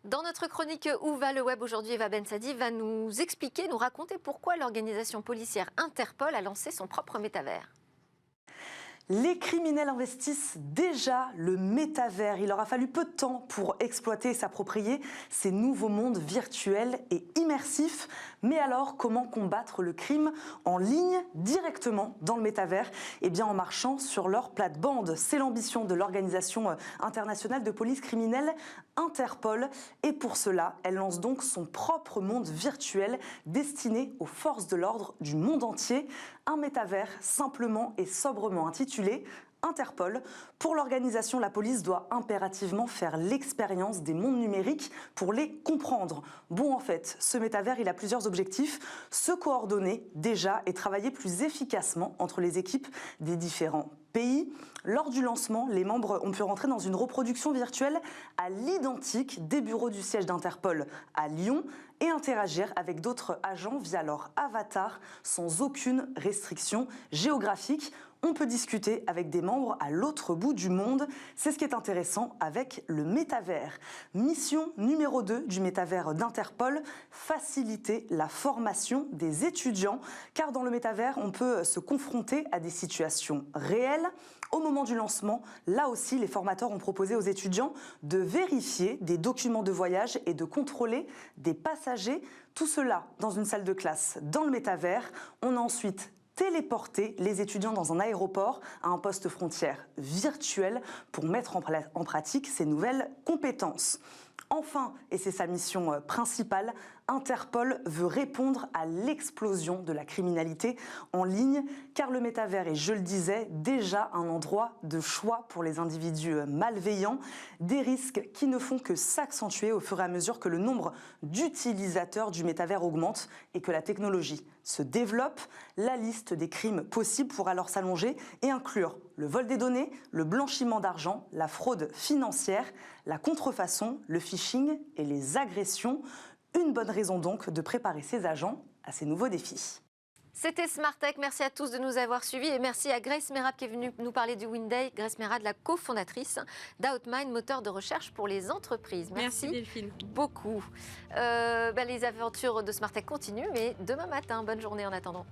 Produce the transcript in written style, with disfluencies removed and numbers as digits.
Dans notre chronique Où va le web aujourd'hui, Eva Bensadi va nous expliquer, nous raconter pourquoi l'organisation policière Interpol a lancé son propre métavers. Les criminels investissent déjà le métavers. Il aura fallu peu de temps pour exploiter et s'approprier ces nouveaux mondes virtuels et immersifs. Mais alors, comment combattre le crime en ligne, directement dans le métavers? Eh bien, en marchant sur leur plate-bande. C'est l'ambition de l'Organisation internationale de police criminelle Interpol. Et pour cela, elle lance donc son propre monde virtuel destiné aux forces de l'ordre du monde entier. Un métavers simplement et sobrement intitulé Interpol. Pour l'organisation, la police doit impérativement faire l'expérience des mondes numériques pour les comprendre. Bon, en fait, ce métavers, il a plusieurs objectifs. Se coordonner déjà et travailler plus efficacement entre les équipes des différents pays. Lors du lancement, les membres ont pu rentrer dans une reproduction virtuelle à l'identique des bureaux du siège d'Interpol à Lyon et interagir avec d'autres agents via leur avatar sans aucune restriction géographique. On peut discuter avec des membres à l'autre bout du monde. C'est ce qui est intéressant avec le métavers. Mission numéro 2 du métavers d'Interpol, faciliter la formation des étudiants. Car dans le métavers, on peut se confronter à des situations réelles. Au moment du lancement, là aussi, les formateurs ont proposé aux étudiants de vérifier des documents de voyage et de contrôler des passagers. Tout cela dans une salle de classe dans le métavers. On a ensuite téléporter les étudiants dans un aéroport à un poste frontière virtuel pour mettre en pratique ces nouvelles compétences. Enfin, et c'est sa mission principale, Interpol veut répondre à l'explosion de la criminalité en ligne, car le métavers est, je le disais, déjà un endroit de choix pour les individus malveillants, des risques qui ne font que s'accentuer au fur et à mesure que le nombre d'utilisateurs du métavers augmente et que la technologie se développe. La liste des crimes possibles pourra alors s'allonger et inclure le vol des données, le blanchiment d'argent, la fraude financière, la contrefaçon, le phishing et les agressions. Une bonne raison donc de préparer ses agents à ces nouveaux défis. C'était Smart Tech. Merci à tous de nous avoir suivis et merci à Grace Merab qui est venue nous parler du Winday. Grace Merab, la cofondatrice d'Outmind, moteur de recherche pour les entreprises. Merci Delphine. Beaucoup. Les aventures de Smart Tech continuent, mais demain matin. Bonne journée en attendant.